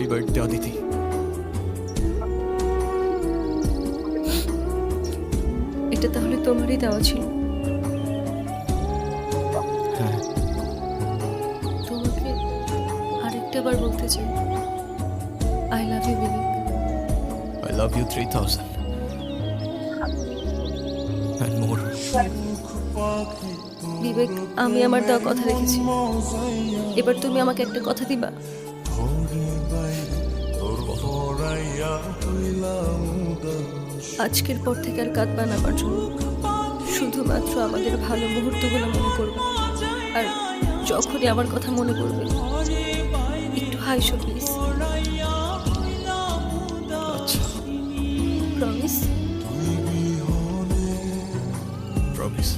Happy birthday Aditi. এটা তাহলে তোমারই দেওয়া ছিল? হ্যাঁ, তোমাকে আরেকটা বার বলতে চাই, I love you Vivek. I love you 3000 and more. Vivek, আমি আমার দেওয়া কথা রেখেছি, এবার তুমি আমাকে একটা কথা দিবা? আজকের পর থেকে আর কাঁদবা না আমার জন্য, শুধুমাত্র আমাদের ভালো মুহূর্তগুলো মনে করবে, আর যখনই আমার কথা মনে পড়বে একটু হাইসো প্লিজ। আচ্ছা, প্রমিস? প্রমিস।